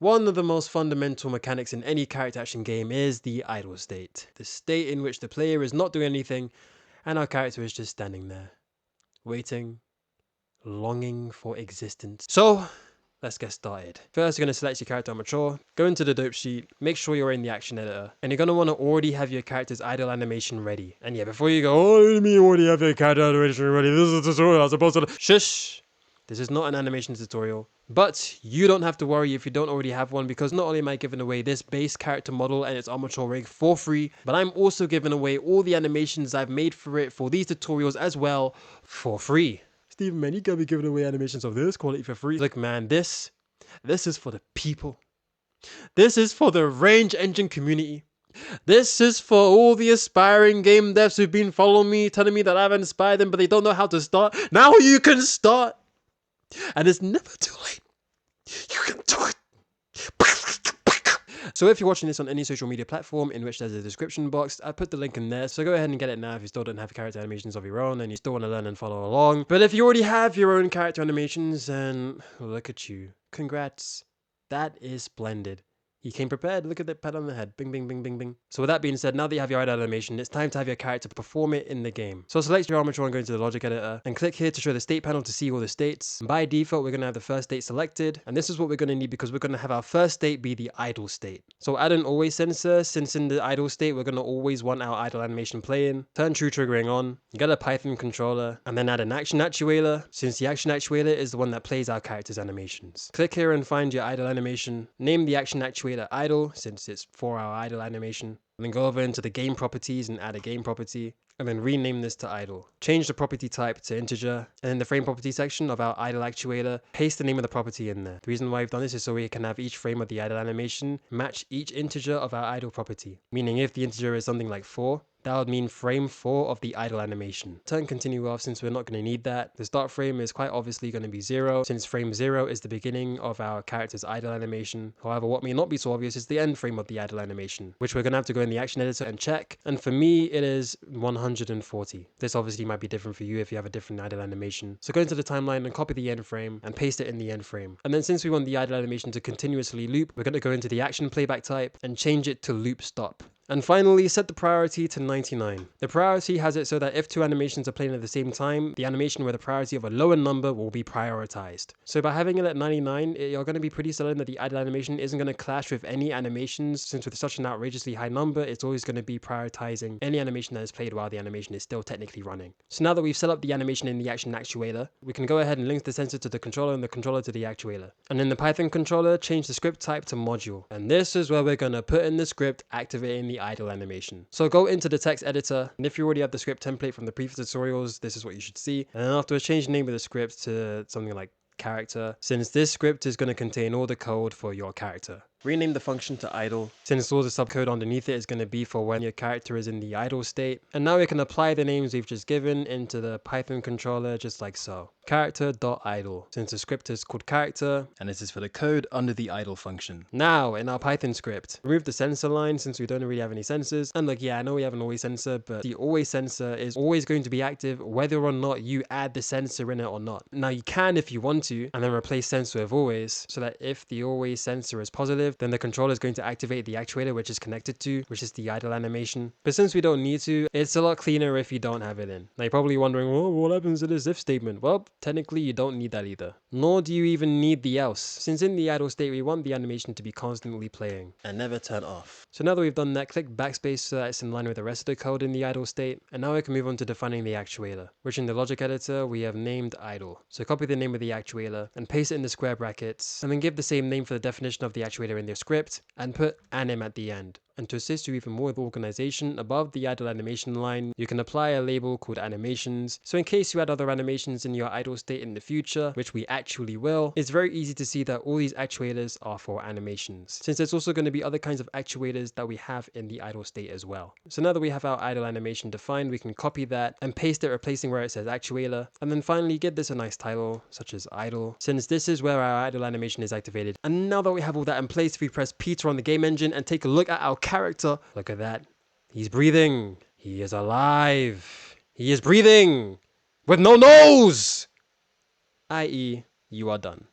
One of the most fundamental mechanics in any character action game is the idle state. The state in which the player is not doing anything and our character is just standing there, waiting, longing for existence. So, let's get started. First, you're going to select your character on mature, go into the dope sheet, make sure you're in the action editor, and you're going to want to already have your character's idle animation ready. And yeah, before you go, oh, what do you mean already have your character animation ready? This is a tutorial, I'm supposed to... Shush! This is not an animation tutorial. But you don't have to worry if you don't already have one, because not only am I giving away this base character model and its armature rig for free, but I'm also giving away all the animations I've made for it for these tutorials as well for free. Steven, man, you gotta be giving away animations of this quality for free. Look, man, this is for the people. This is for the RanGE engine community. This is for all the aspiring game devs who've been following me, telling me that I've inspired them, but they don't know how to start. Now you can start. And it's never too late. You can do it. So if you're watching this on any social media platform in which there's a description box, I put the link in there. So go ahead and get it now if you still don't have character animations of your own and you still want to learn and follow along. But if you already have your own character animations, then look at you. Congrats. That is splendid. He came prepared. Look at that pat on the head. Bing, bing, bing, bing, bing. So with that being said, now that you have your idle animation, it's time to have your character perform it in the game. So select your armature and go into the logic editor and click here to show the state panel to see all the states. And by default, we're going to have the first state selected. And this is what we're going to need because we're going to have our first state be the idle state. So add an always sensor, since in the idle state, we're going to always want our idle animation playing. Turn true triggering on. Get a Python controller and then add an action actuator, since the action actuator is the one that plays our character's animations. Click here and find your idle animation. Name the action actuator idle, since it's for our idle animation. And then go over into the game properties and add a game property. And then rename this to idle. Change the property type to integer. And in the frame property section of our idle actuator, paste the name of the property in there. The reason why we've done this is so we can have each frame of the idle animation match each integer of our idle property. Meaning if the integer is something like 4, that would mean frame 4 of the idle animation. Turn continue off since we're not going to need that. The start frame is quite obviously going to be 0, since frame 0 is the beginning of our character's idle animation. However, what may not be so obvious is the end frame of the idle animation, which we're going to have to go in the action editor and check. And for me, it is 140. This obviously might be different for you if you have a different idle animation. So go into the timeline and copy the end frame and paste it in the end frame. And then since we want the idle animation to continuously loop, we're going to go into the action playback type and change it to loop stop. And finally, set the priority to 99. The priority has it so that if two animations are playing at the same time, the animation with a priority of a lower number will be prioritized. So by having it at 99, you're going to be pretty certain that the idle animation isn't going to clash with any animations, since with such an outrageously high number, it's always going to be prioritizing any animation that is played while the animation is still technically running. So now that we've set up the animation in the action actuator, we can go ahead and link the sensor to the controller and the controller to the actuator. And in the Python controller, change the script type to module. And this is where we're going to put in the script activating the idle animation. So go into the text editor, and if you already have the script template from the previous tutorials, this is what you should see. And then afterwards, change the name of the script to something like character, since this script is going to contain all the code for your character. Rename the function to idle, since all the subcode underneath it is going to be for when your character is in the idle state. And now we can apply the names we've just given into the Python controller just like so. Character.idle, since the script is called character, and this is for the code under the idle function. Now, in our Python script, remove the sensor line since we don't really have any sensors. And look, yeah, I know we have an always sensor, but the always sensor is always going to be active whether or not you add the sensor in it or not. Now, you can if you want to, and then replace sensor with always, so that if the always sensor is positive, then the controller is going to activate the actuator which is connected to, which is the idle animation. But since we don't need to, it's a lot cleaner if you don't have it in. Now you're probably wondering, well, what happens to this if statement? Well, technically you don't need that either. Nor do you even need the else, since in the idle state we want the animation to be constantly playing and never turn off. So now that we've done that, click backspace so that it's in line with the rest of the code in the idle state. And now we can move on to defining the actuator, which in the logic editor we have named idle. So copy the name of the actuator and paste it in the square brackets, and then give the same name for the definition of the actuator in the script, and put anim at the end. And to assist you even more with organization, above the idle animation line, you can apply a label called animations. So in case you add other animations in your idle state in the future, which we actually will, it's very easy to see that all these actuators are for animations, since there's also going to be other kinds of actuators that we have in the idle state as well. So now that we have our idle animation defined, we can copy that and paste it, replacing where it says actuator. And then finally give this a nice title, such as idle, since this is where our idle animation is activated. And now that we have all that in place, we press Peter on the game engine and take a look at our character. Look at that. He's breathing. He is alive. He is breathing with no nose. I.e., you are done.